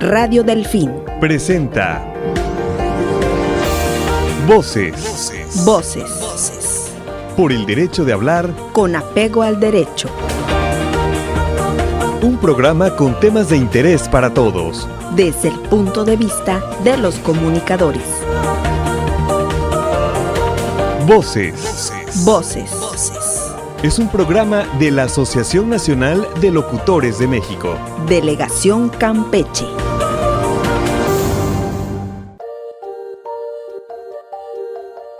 Radio Delfín presenta Voces. Por el derecho de hablar con apego al derecho. Un programa con temas de interés para todos, desde el punto de vista de los comunicadores. Voces. Es un programa de la Asociación Nacional de Locutores de México. Delegación Campeche.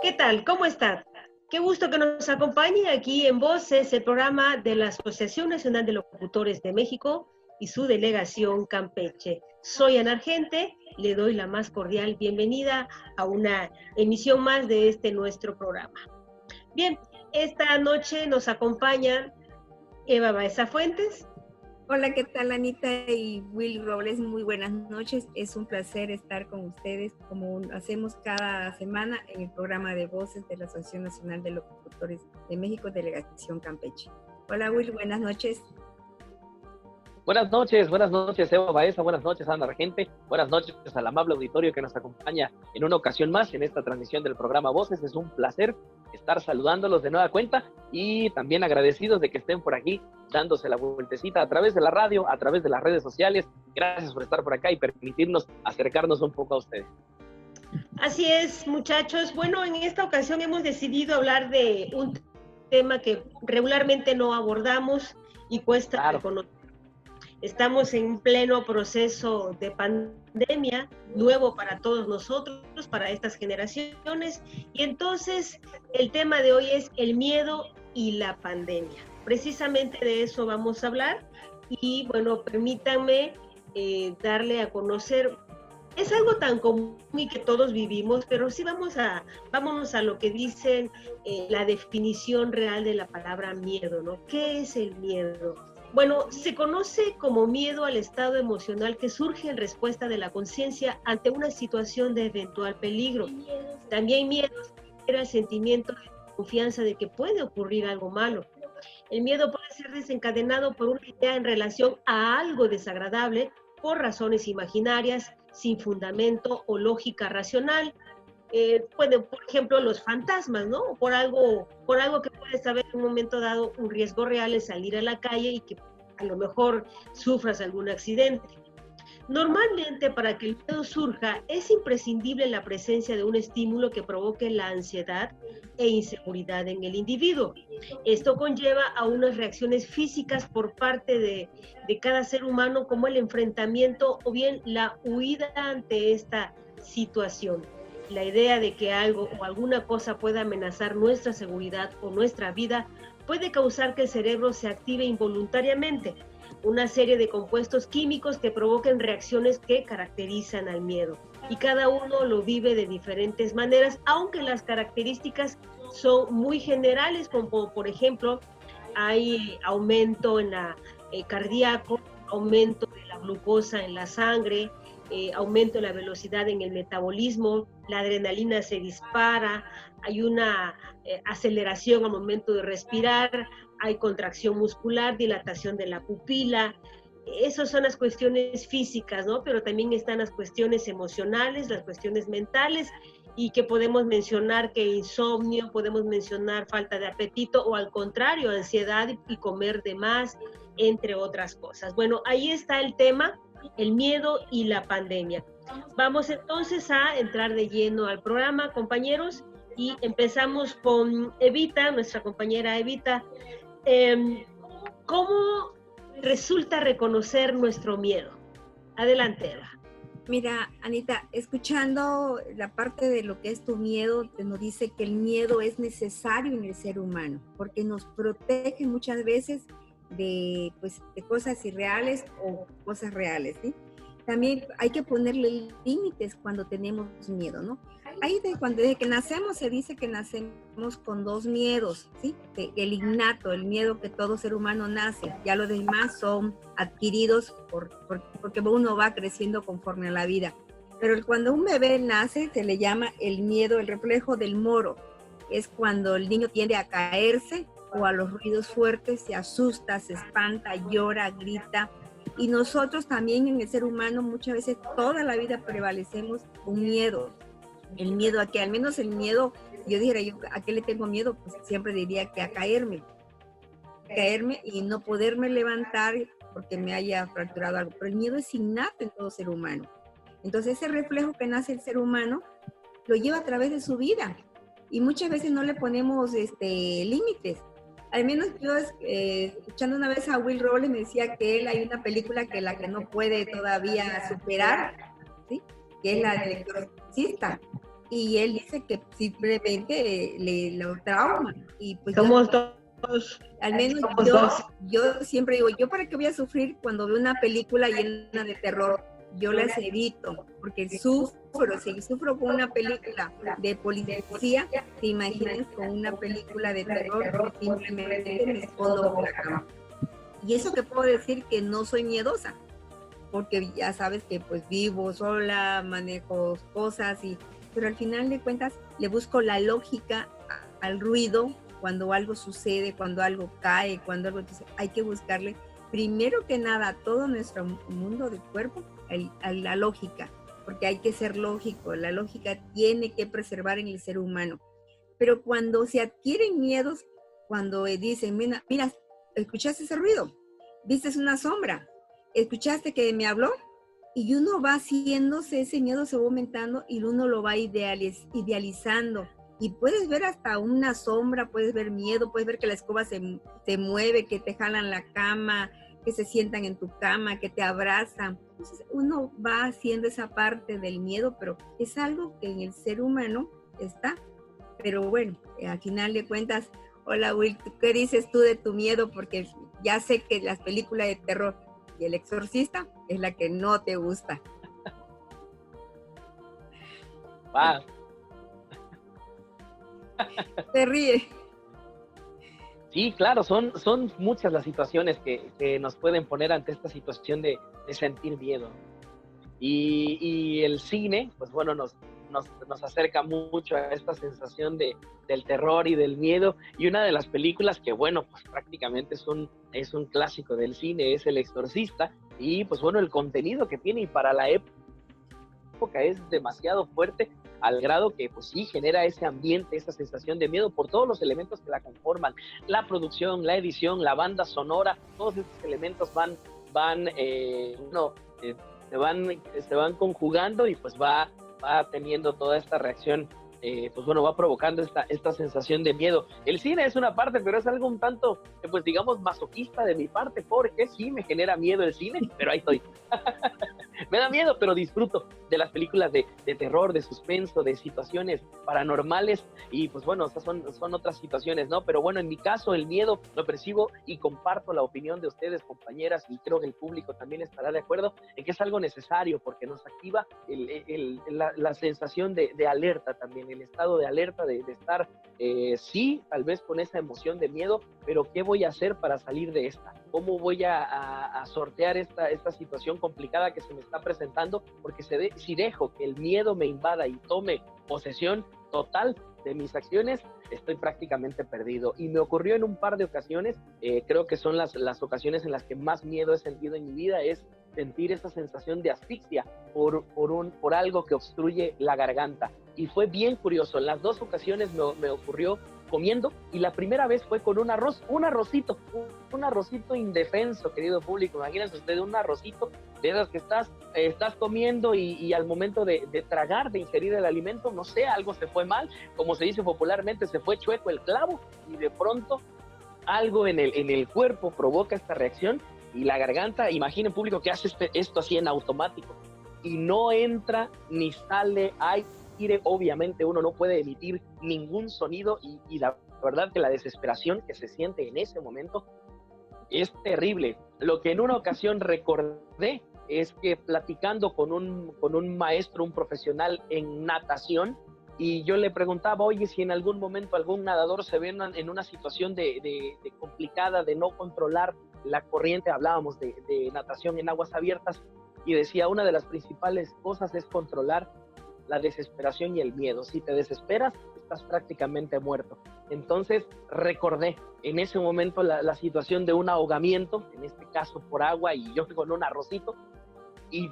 ¿Qué tal? ¿Cómo está? Qué gusto que nos acompañe aquí en Voces, el programa de la Asociación Nacional de Locutores de México y su Delegación Campeche. Soy Ana Argente, le doy la más cordial bienvenida a una emisión más de este nuestro programa. Bien, esta noche nos acompaña Eva Baeza Fuentes. Hola, ¿qué tal, Anita y Will Robles? Muy buenas noches. Es un placer estar con ustedes como hacemos cada semana en el programa de Voces de la Asociación Nacional de Locutores de México, Delegación Campeche. Hola, Will, buenas noches. Buenas noches, Eva Baeza, buenas noches, Ana Argente, buenas noches al amable auditorio que nos acompaña en una ocasión más en esta transmisión del programa Voces. Es un placer estar saludándolos de nueva cuenta y también agradecidos de que estén por aquí dándose la vueltecita a través de la radio, a través de las redes sociales. Gracias por estar por acá y permitirnos acercarnos un poco a ustedes. Así es, muchachos. Bueno, en esta ocasión hemos decidido hablar de un tema que regularmente no abordamos y cuesta reconocer. Estamos en pleno proceso de pandemia, nuevo para todos nosotros, para estas generaciones, y entonces el tema de hoy es el miedo y la pandemia. Precisamente de eso vamos a hablar y bueno, permítanme darle a conocer, es algo tan común y que todos vivimos, pero sí vámonos a lo que dicen la definición real de la palabra miedo, ¿no? ¿Qué es el miedo? Bueno, se conoce como miedo al estado emocional que surge en respuesta de la conciencia ante una situación de eventual peligro. También miedo era el sentimiento de confianza de que puede ocurrir algo malo. El miedo puede ser desencadenado por una idea en relación a algo desagradable por razones imaginarias, sin fundamento o lógica racional. Pueden, por ejemplo, los fantasmas, ¿no? Por algo que puedes saber en un momento dado, un riesgo real es salir a la calle y que a lo mejor sufras algún accidente. Normalmente, para que el miedo surja, es imprescindible la presencia de un estímulo que provoque la ansiedad e inseguridad en el individuo. Esto conlleva a unas reacciones físicas por parte de cada ser humano, como el enfrentamiento o bien la huida ante esta situación. La idea de que algo o alguna cosa pueda amenazar nuestra seguridad o nuestra vida puede causar que el cerebro se active involuntariamente, una serie de compuestos químicos que provoquen reacciones que caracterizan al miedo. Y cada uno lo vive de diferentes maneras, aunque las características son muy generales, como por ejemplo, hay aumento en la cardíaco, aumento de la glucosa en la sangre, aumento de la velocidad en el metabolismo, la adrenalina se dispara, hay una aceleración al momento de respirar, hay contracción muscular, dilatación de la pupila. Esas son las cuestiones físicas, ¿no? Pero también están las cuestiones emocionales, las cuestiones mentales, y que podemos mencionar que insomnio, podemos mencionar falta de apetito o al contrario, ansiedad y comer de más, entre otras cosas. Bueno, ahí está el tema, el miedo y la pandemia. Vamos entonces a entrar de lleno al programa, compañeros, y empezamos con Evita, nuestra compañera Evita. ¿Cómo resulta reconocer nuestro miedo? Adelante, Eva. Mira, Anita, escuchando la parte de lo que es tu miedo, te nos dice que el miedo es necesario en el ser humano, porque nos protege muchas veces de cosas irreales o cosas reales, ¿sí? También hay que ponerle límites cuando tenemos miedo, ¿no? Desde que nacemos se dice que nacemos con dos miedos, ¿sí? El innato, el miedo que todo ser humano nace, ya los demás son adquiridos porque uno va creciendo conforme a la vida. Pero cuando un bebé nace se le llama el miedo, el reflejo del moro. Es cuando el niño tiende a caerse o a los ruidos fuertes, se asusta, se espanta, llora, grita, Y nosotros también en el ser humano muchas veces toda la vida prevalecemos un miedo. El miedo a que, al menos el miedo, yo dijera, ¿a qué le tengo miedo? Pues siempre diría que a caerme y no poderme levantar porque me haya fracturado algo. Pero el miedo es innato en todo ser humano. Entonces ese reflejo que nace el ser humano lo lleva a través de su vida y muchas veces no le ponemos límites. Al menos yo, escuchando una vez a Will Robles, me decía que él hay una película que la que no puede todavía superar, ¿sí? Que es la del exorcista. Y él dice que simplemente le lo trauma. Y pues somos dos. Al menos yo siempre digo, ¿yo para qué voy a sufrir cuando veo una película llena de terror? Yo las evito, porque sufro. Si sufro con una película de policía, te imaginas con una película de terror, simplemente me escondo por la cama. Y eso que puedo decir que no soy miedosa, porque ya sabes que pues vivo sola, manejo cosas, pero al final de cuentas le busco la lógica al ruido cuando algo sucede, cuando algo cae, cuando algo... Entonces, hay que buscarle, primero que nada, a todo nuestro mundo del cuerpo, a la lógica, porque hay que ser lógico. La lógica tiene que preservar en el ser humano. Pero cuando se adquieren miedos, cuando dicen, mira, ¿escuchaste ese ruido? ¿Viste una sombra? ¿Escuchaste que me habló? Y uno va haciéndose, ese miedo se va aumentando y uno lo va idealizando. Y puedes ver hasta una sombra, puedes ver miedo, puedes ver que la escoba se mueve, que te jalan la cama, que se sientan en tu cama, que te abrazan. Entonces uno va haciendo esa parte del miedo, pero es algo que en el ser humano está. Pero bueno, al final de cuentas, hola Will, ¿qué dices tú de tu miedo? Porque ya sé que las películas de terror y El Exorcista es la que no te gusta. Wow. Te ríe. Sí, claro, son muchas las situaciones que nos pueden poner ante esta situación de sentir miedo. Y el cine, pues bueno, nos acerca mucho a esta sensación del terror y del miedo. Y una de las películas que, bueno, pues prácticamente es un clásico del cine, es El Exorcista. Y pues bueno, el contenido que tiene y para la época es demasiado fuerte, al grado que pues sí genera ese ambiente, esa sensación de miedo por todos los elementos que la conforman, la producción, la edición, la banda sonora, todos estos elementos se van conjugando y pues va teniendo toda esta reacción, pues bueno, va provocando esta sensación de miedo. El cine es una parte, pero es algo un tanto, pues digamos, masoquista de mi parte, porque sí me genera miedo el cine, pero ahí estoy. Me da miedo, pero disfruto de las películas de terror, de suspenso, de situaciones paranormales y pues bueno, esas son otras situaciones, ¿no? Pero bueno, en mi caso el miedo lo percibo y comparto la opinión de ustedes, compañeras, y creo que el público también estará de acuerdo en que es algo necesario porque nos activa la sensación de alerta también, el estado de alerta de estar, sí, tal vez con esa emoción de miedo, pero ¿qué voy a hacer para salir de esta? ¿Cómo voy a sortear esta situación complicada que se me está presentando? Porque si dejo que el miedo me invada y tome posesión total de mis acciones, estoy prácticamente perdido. Y me ocurrió en un par de ocasiones, creo que son las ocasiones en las que más miedo he sentido en mi vida, es sentir esa sensación de asfixia por algo que obstruye la garganta. Y fue bien curioso, en las dos ocasiones me ocurrió comiendo, y la primera vez fue con un arrocito indefenso, querido público. Imagínense ustedes un arrocito de esas que estás comiendo y al momento de tragar, de ingerir el alimento, no sé, algo se fue mal, como se dice popularmente, se fue chueco el clavo, y de pronto algo en el cuerpo provoca esta reacción, y la garganta, imaginen público que hace esto así en automático, y no entra ni sale aire, obviamente uno no puede emitir ningún sonido, y la verdad que la desesperación que se siente en ese momento es terrible. Lo que en una ocasión recordé es que platicando con un maestro, un profesional en natación, y yo le preguntaba, oye, si en algún momento algún nadador se ve en una situación de complicada, de no controlar la corriente, hablábamos de natación en aguas abiertas, y decía, una de las principales cosas es controlar la desesperación y el miedo. Si te desesperas, estás prácticamente muerto. Entonces recordé en ese momento la situación de un ahogamiento, en este caso por agua, y yo con un arrocito, y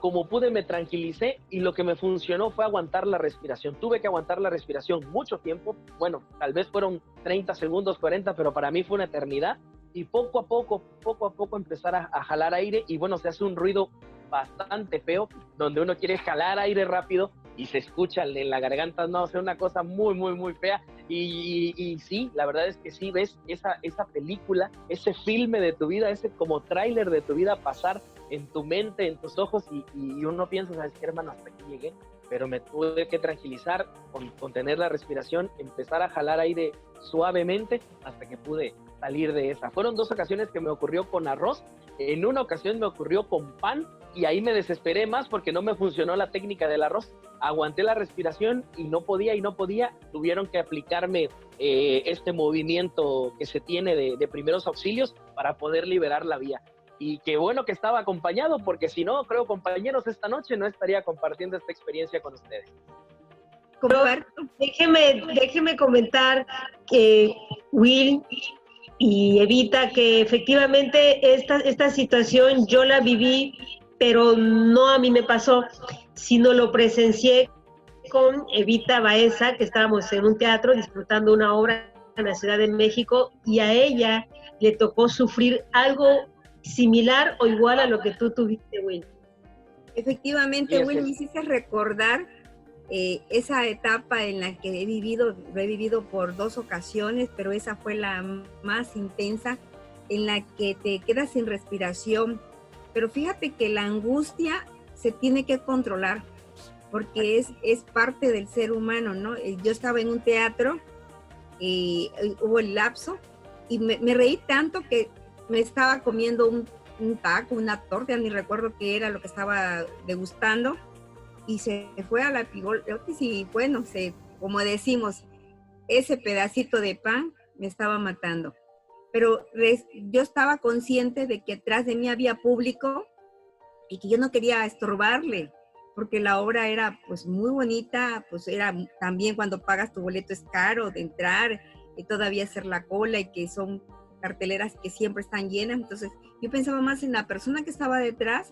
como pude me tranquilicé, y lo que me funcionó fue aguantar la respiración. Tuve que aguantar la respiración mucho tiempo, bueno, tal vez fueron 30 segundos, 40, pero para mí fue una eternidad, y poco a poco empezar a jalar aire, y bueno, se hace un ruido bastante feo, donde uno quiere jalar aire rápido y se escucha en la garganta, no, o sea, una cosa muy, muy, muy fea, y sí, la verdad es que sí, ves esa película, ese filme de tu vida, ese como tráiler de tu vida pasar en tu mente, en tus ojos, y uno piensa, ¿sabes qué, hermano? Hasta aquí llegué, pero me tuve que tranquilizar, contener la respiración, empezar a jalar aire suavemente hasta que pude salir de esa. Fueron 2 ocasiones que me ocurrió con arroz, en una ocasión me ocurrió con pan, y ahí me desesperé más porque no me funcionó la técnica del arroz. Aguanté la respiración y no podía, tuvieron que aplicarme este movimiento que se tiene de primeros auxilios para poder liberar la vía. Y qué bueno que estaba acompañado, porque si no, creo, compañeros, esta noche no estaría compartiendo esta experiencia con ustedes. Déjeme comentar que Will y Evita, que efectivamente esta situación yo la viví, pero no a mí me pasó, sino lo presencié con Evita Baeza, que estábamos en un teatro disfrutando una obra en la Ciudad de México, y a ella le tocó sufrir algo similar o igual a lo que tú tuviste, Will. Efectivamente, Will, me hiciste recordar esa etapa en la que lo he vivido por 2 ocasiones, pero esa fue la más intensa, en la que te quedas sin respiración. Pero fíjate que la angustia se tiene que controlar, porque es parte del ser humano, ¿no? Yo estaba en un teatro, hubo el lapso, y me reí tanto que me estaba comiendo un taco, una torta, ni recuerdo qué era lo que estaba degustando, y se fue a la epiglottis, y bueno, como decimos, ese pedacito de pan me estaba matando. Pero yo estaba consciente de que atrás de mí había público y que yo no quería estorbarle, porque la obra era pues muy bonita, pues era también, cuando pagas tu boleto es caro de entrar y todavía hacer la cola, y que son carteleras que siempre están llenas. Entonces yo pensaba más en la persona que estaba detrás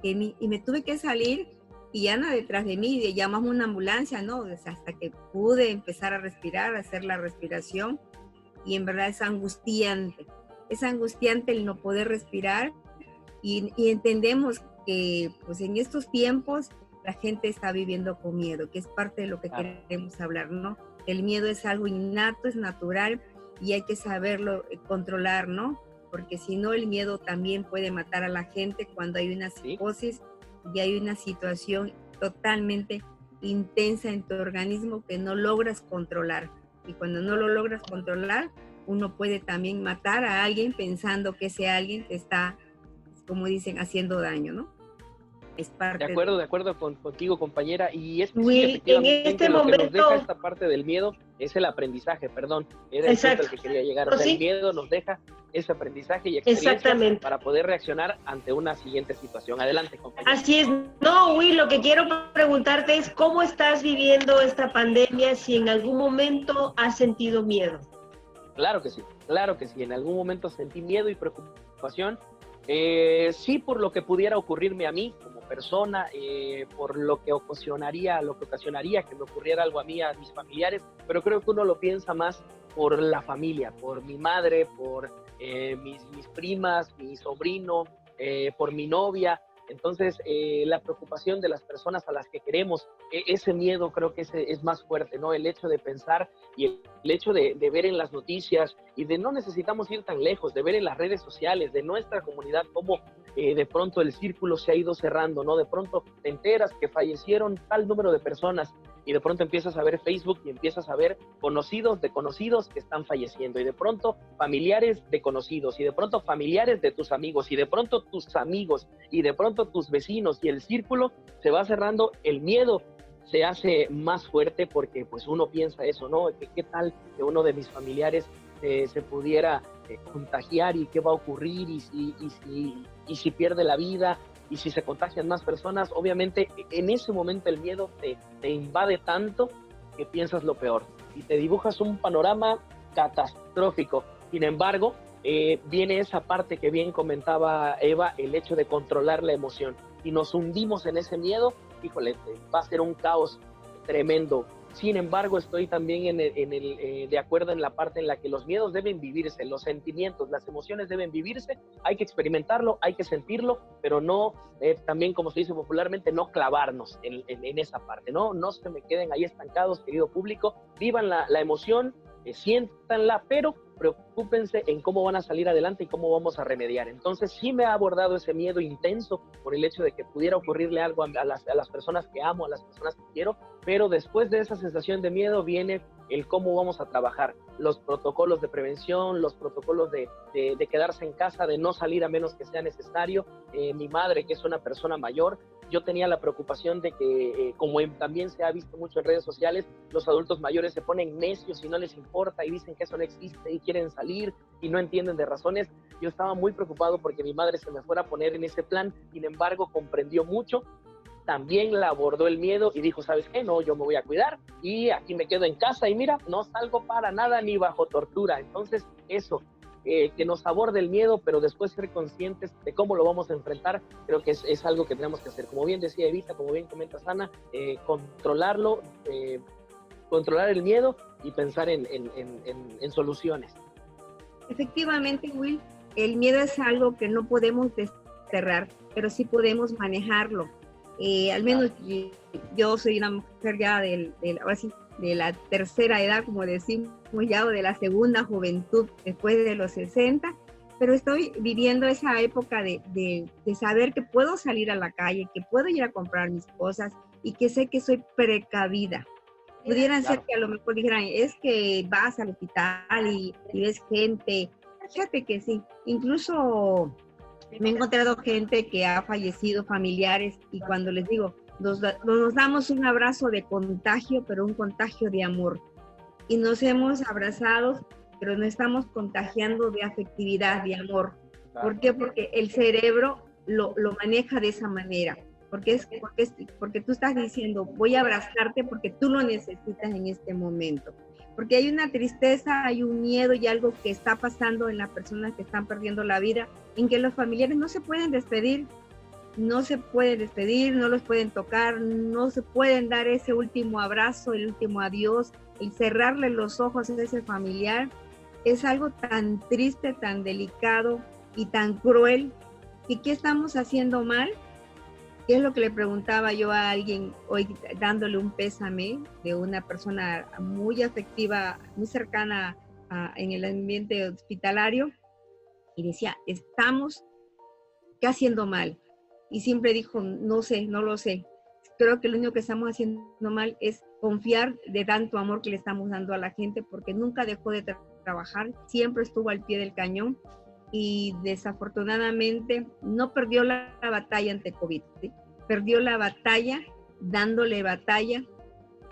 que mí, y me tuve que salir, y Ana detrás de mí, y llamamos una ambulancia, ¿no? Hasta que pude empezar a respirar, a hacer la respiración. Y en verdad es angustiante el no poder respirar, y entendemos que pues en estos tiempos la gente está viviendo con miedo, que es parte de lo que queremos hablar, ¿no? El miedo es algo innato, es natural, y hay que saberlo controlar, ¿no? Porque si no, el miedo también puede matar a la gente cuando hay una psicosis y hay una situación totalmente intensa en tu organismo que no logras controlar. Y cuando no lo logras controlar, uno puede también matar a alguien pensando que ese alguien te está, como dicen, haciendo daño, ¿no? Es parte de acuerdo contigo, compañera. Y es que Will, sí, efectivamente, en este lo momento, que nos deja esta parte del miedo es el aprendizaje, era el punto al que quería llegar. O sea, el miedo nos deja ese aprendizaje y experiencia para poder reaccionar ante una siguiente situación. Adelante, compañera. Así es. No, Will, lo que quiero preguntarte es cómo estás viviendo esta pandemia, si en algún momento has sentido miedo. Claro que sí. En algún momento sentí miedo y preocupación. Sí, por lo que pudiera ocurrirme a mí como persona, por lo que ocasionaría que me ocurriera algo a mí, a mis familiares, pero creo que uno lo piensa más por la familia, por mi madre, por mis primas, mi sobrino, por mi novia. Entonces, la preocupación de las personas a las que queremos, ese miedo creo que es más fuerte, ¿no? El hecho de pensar y el hecho de ver en las noticias, y de no necesitamos ir tan lejos, de ver en las redes sociales de nuestra comunidad cómo de pronto el círculo se ha ido cerrando, ¿no? De pronto te enteras que fallecieron tal número de personas, y de pronto empiezas a ver Facebook y empiezas a ver conocidos de conocidos que están falleciendo, y de pronto familiares de conocidos, y de pronto familiares de tus amigos, y de pronto tus amigos, y de pronto tus vecinos, y el círculo se va cerrando. El miedo se hace más fuerte porque pues uno piensa eso, ¿no? ¿Qué tal que uno de mis familiares se pudiera contagiar, y qué va a ocurrir, y si pierde la vida, y si se contagian más personas? Obviamente en ese momento el miedo te invade tanto que piensas lo peor y te dibujas un panorama catastrófico. Sin embargo, viene esa parte que bien comentaba Eva, el hecho de controlar la emoción. Y nos hundimos en ese miedo, híjole, va a ser un caos tremendo. Sin embargo, estoy también de acuerdo en la parte en la que los miedos deben vivirse, los sentimientos, las emociones deben vivirse, hay que experimentarlo, hay que sentirlo, pero no, también como se dice popularmente, no clavarnos en esa parte, no se me queden ahí estancados, querido público, vivan la emoción, siéntanla, pero preocúpense en cómo van a salir adelante y cómo vamos a remediar. Entonces sí me ha abordado ese miedo intenso por el hecho de que pudiera ocurrirle algo a las personas que amo, a las personas que quiero, pero después de esa sensación de miedo viene el cómo vamos a trabajar, los protocolos de prevención, los protocolos de quedarse en casa, de no salir a menos que sea necesario. Mi madre, que es una persona mayor, yo tenía la preocupación de que, como también se ha visto mucho en redes sociales, los adultos mayores se ponen necios y no les importa y dicen que eso no existe y quieren salir y no entienden de razones. Yo estaba muy preocupado porque mi madre se me fuera a poner en ese plan, sin embargo comprendió mucho, también la abordó el miedo y dijo, ¿sabes qué? No, yo me voy a cuidar y aquí me quedo en casa y mira, no salgo para nada ni bajo tortura. Entonces eso, que nos aborde el miedo, pero después ser conscientes de cómo lo vamos a enfrentar, creo que es algo que tenemos que hacer. Como bien decía Evita, como bien comenta Ana, controlarlo, controlar el miedo y pensar en soluciones. Efectivamente, Will, el miedo es algo que no podemos desterrar, pero sí podemos manejarlo. Al menos yo soy una mujer ya ahora sí, de la tercera edad, como decimos ya, o de la segunda juventud después de los 60, pero estoy viviendo esa época de saber que puedo salir a la calle, que puedo ir a comprar mis cosas y que sé que soy precavida. Pudieran ser que a lo mejor dijeran, es que vas al hospital y ves gente. Fíjate que sí, incluso me he encontrado gente que ha fallecido, familiares, y cuando les digo, nos damos un abrazo de contagio, pero un contagio de amor. Y nos hemos abrazado, pero nos estamos contagiando de afectividad, de amor. ¿Por qué? Porque el cerebro lo maneja de esa manera. Porque tú estás diciendo, voy a abrazarte porque tú lo necesitas en este momento. Porque hay una tristeza, hay un miedo y algo que está pasando en las personas que están perdiendo la vida, en que los familiares no se pueden despedir, no los pueden tocar, no se pueden dar ese último abrazo, el último adiós, el cerrarle los ojos a ese familiar. Es algo tan triste, tan delicado y tan cruel. ¿Y qué estamos haciendo mal? ¿Qué es lo que le preguntaba yo a alguien hoy, dándole un pésame de una persona muy afectiva, muy cercana en el ambiente hospitalario? Y decía, estamos ¿qué haciendo mal? Y siempre dijo, no sé, no lo sé. Creo que lo único que estamos haciendo mal es confiar de tanto amor que le estamos dando a la gente, porque nunca dejó de trabajar, siempre estuvo al pie del cañón y desafortunadamente no perdió la batalla ante COVID, ¿sí? Perdió la batalla dándole batalla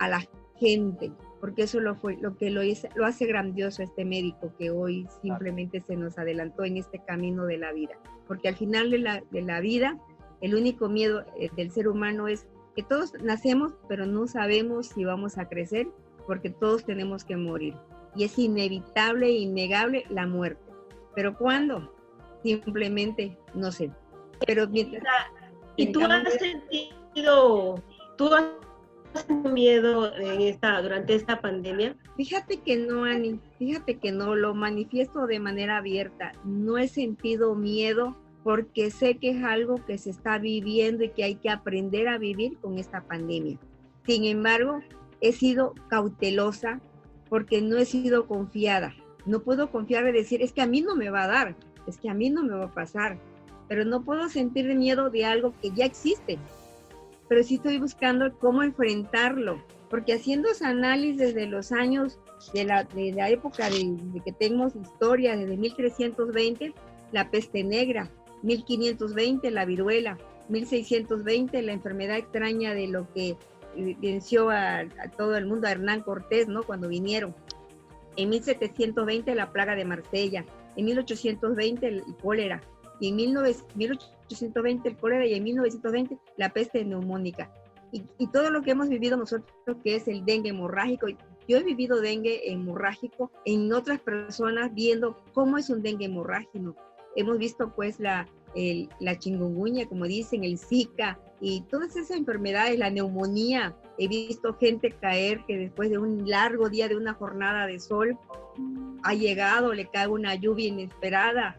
a la gente, porque eso lo que lo hace grandioso este médico que hoy simplemente se nos adelantó en este camino de la vida, porque al final de la vida el único miedo del ser humano es que todos nacemos, pero no sabemos si vamos a crecer, porque todos tenemos que morir y es inevitable e innegable la muerte. ¿Pero cuándo? Simplemente no sé. Pero mientras... ¿Y tú has sentido miedo durante esta pandemia? Fíjate que no, Ani, fíjate que no, lo manifiesto de manera abierta. No he sentido miedo porque sé que es algo que se está viviendo y que hay que aprender a vivir con esta pandemia. Sin embargo, he sido cautelosa porque no he sido confiada. No puedo confiar de decir, es que a mí no me va a dar, es que a mí no me va a pasar, pero no puedo sentir miedo de algo que ya existe. Pero sí estoy buscando cómo enfrentarlo, porque haciendo ese análisis desde los años de la época de que tenemos historia, desde 1320, la peste negra, 1520, la viruela, 1620, la enfermedad extraña de lo que venció a todo el mundo, a Hernán Cortés, ¿no? Cuando vinieron. En 1720, la plaga de Marsella. En 1820, el cólera. Y en 1820 el cólera y en 1920 la peste neumónica. Y todo lo que hemos vivido nosotros, que es el dengue hemorrágico, yo he vivido dengue hemorrágico en otras personas viendo cómo es un dengue hemorrágico. Hemos visto pues la chikungunya, como dicen, el Zika y todas esas enfermedades, la neumonía. He visto gente caer que después de un largo día, de una jornada de sol, ha llegado, le cae una lluvia inesperada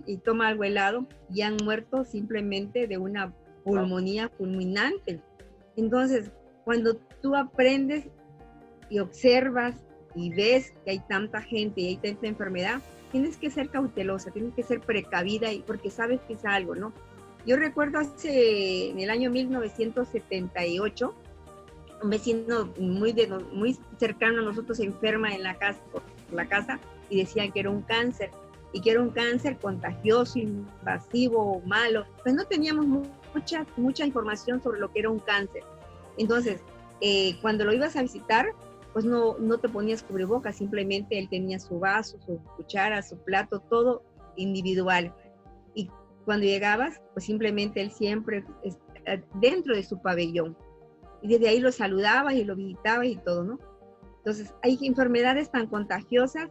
y toma algo helado y han muerto simplemente de una pulmonía fulminante. Entonces, cuando tú aprendes y observas y ves que hay tanta gente y hay tanta enfermedad, tienes que ser cautelosa, tienes que ser precavida porque sabes que es algo, ¿no? Yo recuerdo en el año 1978, un vecino muy cercano a nosotros se enferma en la casa y decían que era un cáncer, y que era un cáncer contagioso, invasivo, malo. Pues no teníamos mucha información sobre lo que era un cáncer. Entonces, cuando lo ibas a visitar, pues no te ponías cubrebocas, simplemente él tenía su vaso, su cuchara, su plato, todo individual. Y cuando llegabas, pues simplemente él siempre dentro de su pabellón. Y desde ahí lo saludabas y lo visitabas y todo, ¿no? Entonces, hay enfermedades tan contagiosas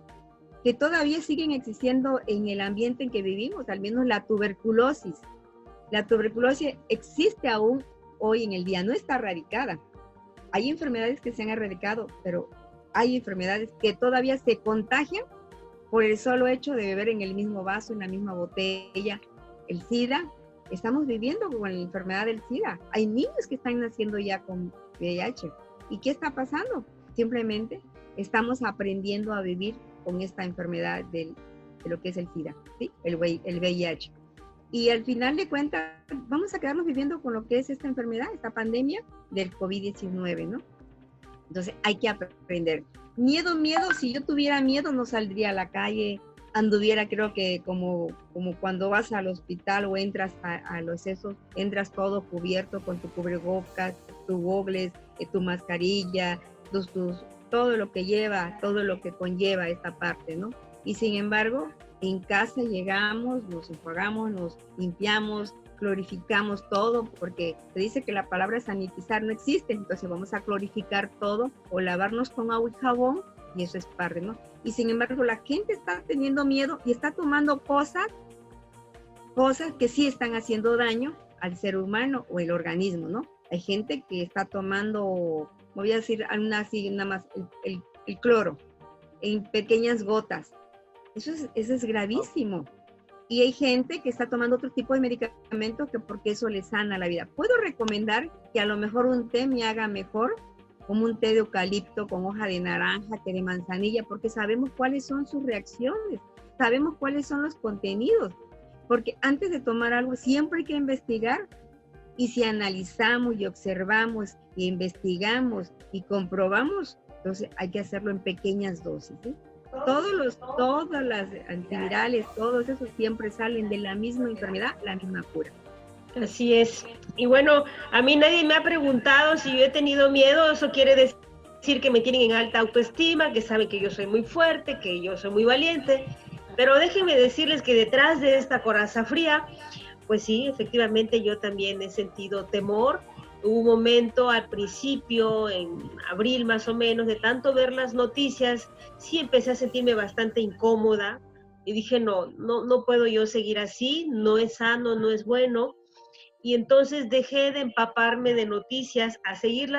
que todavía siguen existiendo en el ambiente en que vivimos, al menos la tuberculosis. La tuberculosis existe aún hoy en el día, no está erradicada. Hay enfermedades que se han erradicado, pero hay enfermedades que todavía se contagian por el solo hecho de beber en el mismo vaso, en la misma botella. El SIDA, estamos viviendo con la enfermedad del SIDA. Hay niños que están naciendo ya con VIH. ¿Y qué está pasando? Simplemente estamos aprendiendo a vivir con esta enfermedad de lo que es el SIDA, ¿sí? El VIH. Y al final de cuentas, vamos a quedarnos viviendo con lo que es esta enfermedad, esta pandemia del COVID-19, ¿no? Entonces, hay que aprender. Miedo, si yo tuviera miedo, no saldría a la calle, anduviera, creo que como cuando vas al hospital o entras a los esos, entras todo cubierto con tu cubrebocas, tu gogles, tu mascarilla, todo lo que lleva, todo lo que conlleva esta parte, ¿no? Y sin embargo, en casa llegamos, nos enjuagamos, nos limpiamos, clorificamos todo, porque se dice que la palabra sanitizar no existe, entonces vamos a clorificar todo o lavarnos con agua y jabón, y eso es parte, ¿no? Y sin embargo, la gente está teniendo miedo y está tomando cosas que sí están haciendo daño al ser humano o el organismo, ¿no? Hay gente que está tomando, voy a decir nada más, el cloro en pequeñas gotas. Eso es gravísimo. Y hay gente que está tomando otro tipo de medicamento porque eso le sana la vida. Puedo recomendar que a lo mejor un té me haga mejor, como un té de eucalipto con hoja de naranja, té de manzanilla, porque sabemos cuáles son sus reacciones, sabemos cuáles son los contenidos. Porque antes de tomar algo siempre hay que investigar. Y si analizamos y observamos y investigamos y comprobamos, entonces hay que hacerlo en pequeñas dosis, ¿sí? Todas las antivirales, todos esos siempre salen de la misma enfermedad, la misma cura. Así es. Y bueno, a mí nadie me ha preguntado si yo he tenido miedo. Eso quiere decir que me tienen en alta autoestima, que saben que yo soy muy fuerte, que yo soy muy valiente. Pero déjenme decirles que detrás de esta coraza fría, pues sí, efectivamente yo también he sentido temor. Hubo un momento al principio, en abril más o menos, de tanto ver las noticias, sí empecé a sentirme bastante incómoda y dije, no puedo yo seguir así, no es sano, no es bueno. Y entonces dejé de empaparme de noticias, a seguir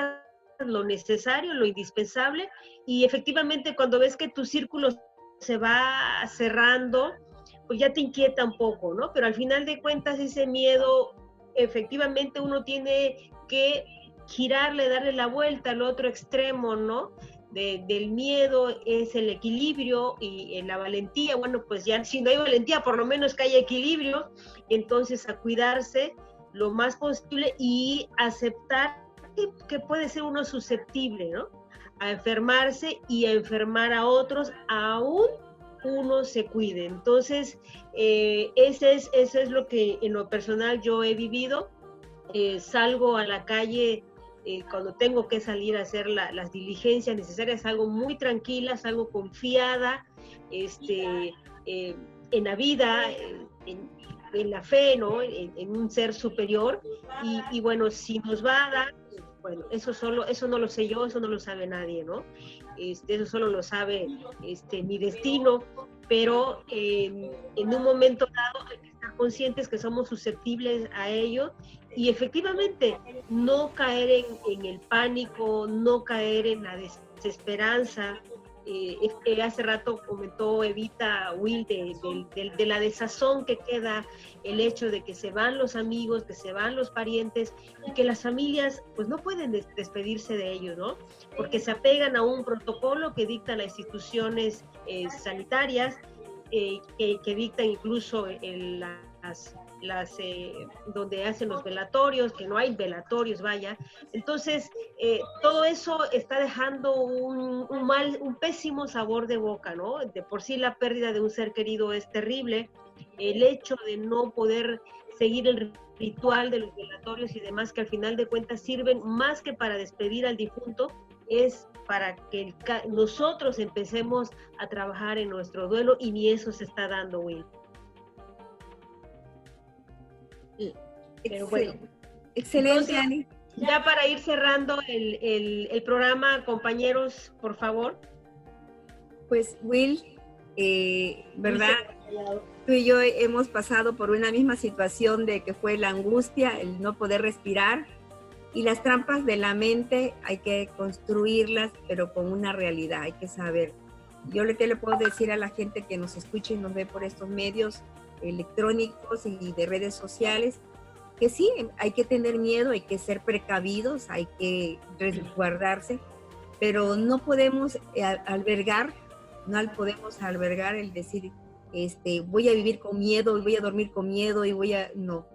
lo necesario, lo indispensable, y efectivamente cuando ves que tu círculo se va cerrando, pues ya te inquieta un poco, ¿no? Pero al final de cuentas ese miedo, efectivamente uno tiene que girarle, darle la vuelta al otro extremo, ¿no? Del miedo es el equilibrio y en la valentía, bueno, pues ya si no hay valentía, por lo menos que haya equilibrio, entonces a cuidarse lo más posible y aceptar que puede ser uno susceptible, ¿no? A enfermarse y a enfermar a otros, aún uno se cuide. Entonces, eso es lo que en lo personal yo he vivido. Salgo a la calle cuando tengo que salir a hacer las diligencias necesarias, salgo muy tranquila, salgo confiada en la vida, en la fe, ¿no? En un ser superior. Y bueno, si nos va a dar Bueno, eso no lo sé yo, eso no lo sabe nadie, ¿no? Eso solo lo sabe mi destino, pero en un momento dado hay que estar conscientes que somos susceptibles a ello y efectivamente no caer en el pánico, no caer en la desesperanza. Hace rato comentó Evita Will de la desazón que queda, el hecho de que se van los amigos, que se van los parientes y que las familias pues no pueden despedirse de ellos, ¿no? Porque se apegan a un protocolo que dictan las instituciones sanitarias, que dictan incluso donde hacen los velatorios, que no hay velatorios, vaya. Entonces, todo eso está dejando un pésimo sabor de boca, ¿no? De por sí la pérdida de un ser querido es terrible. El hecho de no poder seguir el ritual de los velatorios y demás, que al final de cuentas sirven más que para despedir al difunto, es para que nosotros empecemos a trabajar en nuestro duelo, y ni eso se está dando, Will. Pero bueno, excelente, entonces, Ani. Ya para ir cerrando el programa, compañeros, por favor. Pues Will, ¿verdad? Tú y yo hemos pasado por una misma situación de que fue la angustia, el no poder respirar, y las trampas de la mente hay que construirlas, pero con una realidad, hay que saber. Yo ¿qué le puedo decir a la gente que nos escucha y nos ve por estos medios electrónicos y de redes sociales? Que sí, hay que tener miedo, hay que ser precavidos, hay que resguardarse, pero no podemos albergar el decir, voy a vivir con miedo, y voy a dormir con miedo, no.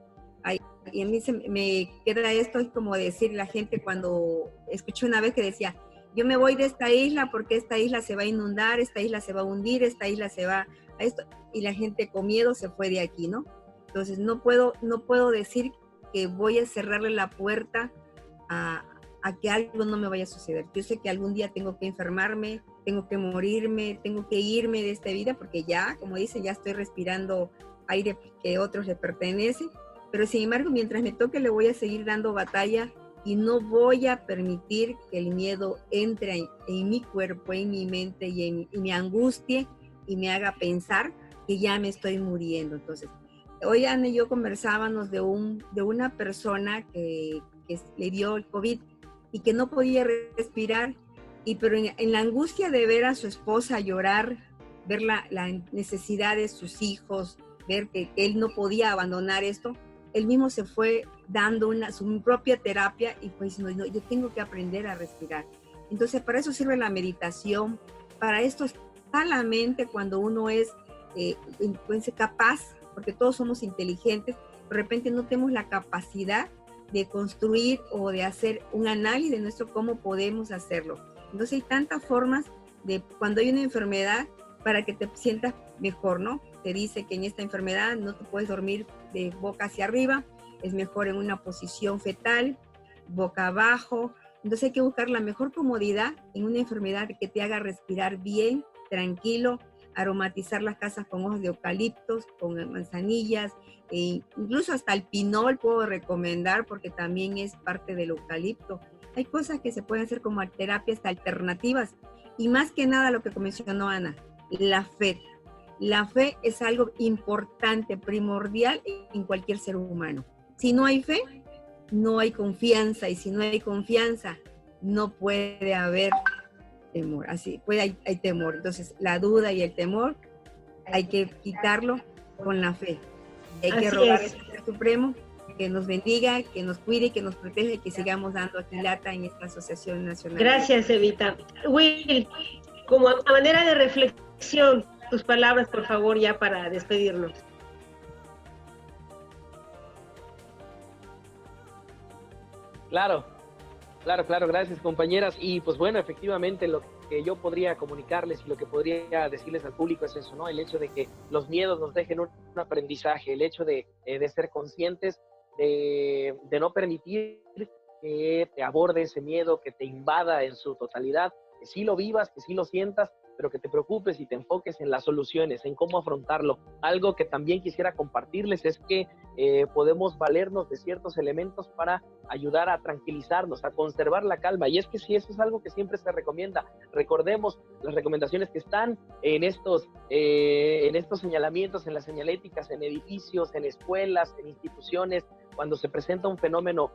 Y a mí me queda esto, es como decir la gente cuando escuché una vez que decía, yo me voy de esta isla porque esta isla se va a inundar, esta isla se va a hundir, esta isla se va a esto, y la gente con miedo se fue de aquí, ¿no? Entonces no puedo decir que voy a cerrarle la puerta a que algo no me vaya a suceder. Yo sé que algún día tengo que enfermarme, tengo que morirme, tengo que irme de esta vida, porque ya, como dice, ya estoy respirando aire que a otros le pertenece, pero sin embargo, mientras me toque, le voy a seguir dando batalla y no voy a permitir que el miedo entre en mi cuerpo, en mi mente y me angustie y me haga pensar que ya me estoy muriendo. Entonces, hoy Ana y yo conversábamos de una persona que le dio el COVID y que no podía respirar, pero en la angustia de ver a su esposa llorar, ver la necesidad de sus hijos, ver que él no podía abandonar esto, él mismo se fue dando su propia terapia y pues no, yo tengo que aprender a respirar. Entonces, para eso sirve la meditación, para esto está la mente cuando uno es capaz, porque todos somos inteligentes, de repente no tenemos la capacidad de construir o de hacer un análisis de nuestro cómo podemos hacerlo. Entonces hay tantas formas de cuando hay una enfermedad para que te sientas mejor, ¿no? Te dice que en esta enfermedad no te puedes dormir de boca hacia arriba, es mejor en una posición fetal, boca abajo. Entonces hay que buscar la mejor comodidad en una enfermedad que te haga respirar bien, tranquilo, aromatizar las casas con hojas de eucaliptos, con manzanillas, incluso hasta el pinol puedo recomendar porque también es parte del eucalipto. Hay cosas que se pueden hacer como terapias alternativas y más que nada lo que mencionó Ana, la fe. La fe es algo importante, primordial en cualquier ser humano. Si no hay fe, no hay confianza, y si no hay confianza, no puede haber temor. Así, hay temor. Entonces, la duda y el temor hay que quitarlo con la fe. Hay que rogar al Ser Supremo que nos bendiga, que nos cuide, que nos proteja y que sigamos dando Aquilata en esta Asociación Nacional. Gracias, Evita. Will, como a manera de reflexión, tus palabras, por favor, ya para despedirnos. Claro, gracias compañeras. Y pues bueno, efectivamente lo que yo podría comunicarles y lo que podría decirles al público es eso, ¿no? El hecho de que los miedos nos dejen un aprendizaje, el hecho de ser conscientes, de no permitir que te aborde ese miedo, que te invada en su totalidad, que sí lo vivas, que sí lo sientas, pero que te preocupes y te enfoques en las soluciones, en cómo afrontarlo. Algo que también quisiera compartirles es que podemos valernos de ciertos elementos para ayudar a tranquilizarnos, a conservar la calma, y es que sí, eso es algo que siempre se recomienda. Recordemos las recomendaciones que están en estos señalamientos, en las señaléticas, en edificios, en escuelas, en instituciones. Cuando se presenta un fenómeno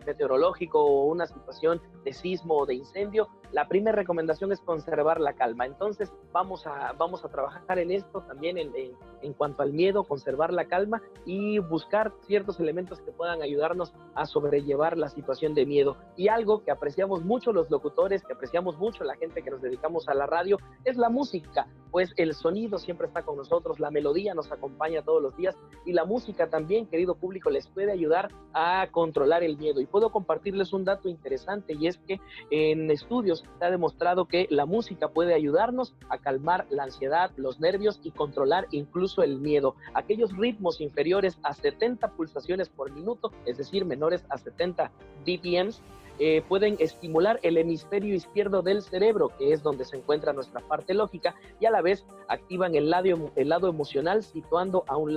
meteorológico o una situación de sismo o de incendio, la primera recomendación es conservar la calma. Entonces vamos a trabajar en esto también en cuanto al miedo, conservar la calma y buscar ciertos elementos que puedan ayudarnos a sobrellevar la situación de miedo. Y algo que apreciamos mucho los locutores, que apreciamos mucho la gente que nos dedicamos a la radio, es la música, pues el sonido siempre está con nosotros, la melodía nos acompaña todos los días, y la música también, querido público, les puede ayudar a controlar el miedo. Y puedo compartirles un dato interesante, y es que en estudios se ha demostrado que la música puede ayudarnos a calmar la ansiedad, los nervios y controlar incluso el miedo. Aquellos ritmos inferiores a 70 pulsaciones por minuto, es decir, menores a 70 BPMs, pueden estimular el hemisferio izquierdo del cerebro, que es donde se encuentra nuestra parte lógica, y a la vez activan el lado emocional situado al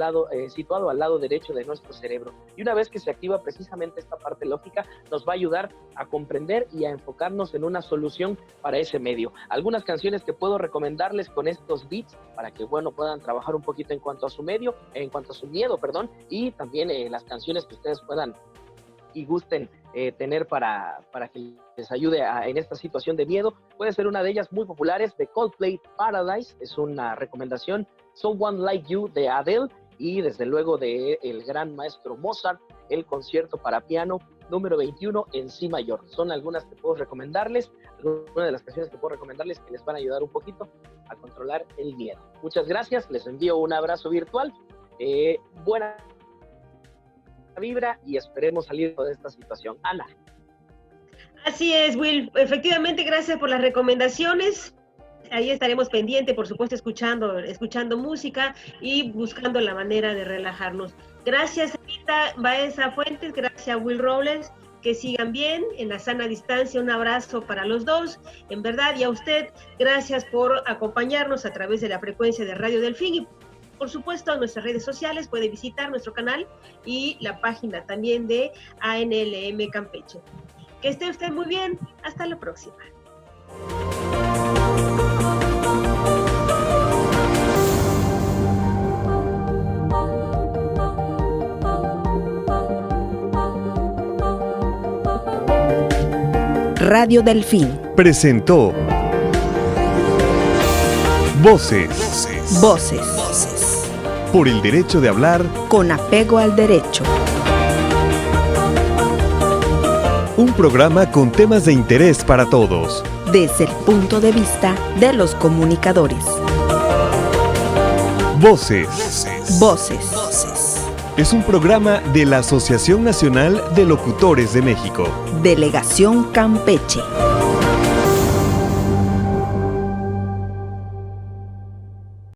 lado derecho de nuestro cerebro. Y una vez que se activa precisamente esta parte lógica, nos va a ayudar a comprender y a enfocarnos en una solución para ese medio. Algunas canciones que puedo recomendarles con estos beats para que puedan trabajar un poquito en cuanto a su miedo, y también las canciones que ustedes puedan y gusten tener para que les ayude en esta situación de miedo. Puede ser una de ellas muy populares, de Coldplay, Paradise, es una recomendación. Someone Like You, de Adele, y desde luego de el gran maestro Mozart, el concierto para piano número 21 en Si mayor. Son algunas que puedo recomendarles, algunas de las canciones que puedo recomendarles que les van a ayudar un poquito a controlar el miedo. Muchas gracias, les envío un abrazo virtual, buena vibra y esperemos salir de esta situación. Ana. Así es, Will. Efectivamente, gracias por las recomendaciones. Ahí estaremos pendientes, por supuesto, escuchando música y buscando la manera de relajarnos. Gracias, Anita Baeza Fuentes, gracias, Will Robles. Que sigan bien, en la sana distancia. Un abrazo para los dos, en verdad, y a usted, gracias por acompañarnos a través de la frecuencia de Radio Delfín. Y por supuesto, en nuestras redes sociales puede visitar nuestro canal y la página también de ANLM Campeche. Que esté usted muy bien. Hasta la próxima. Radio Delfín presentó Voces. Por el derecho de hablar Con apego al derecho. Un programa con temas de interés para todos. Desde el punto de vista de los comunicadores. Voces. Es un programa de la Asociación Nacional de Locutores de México. Delegación Campeche.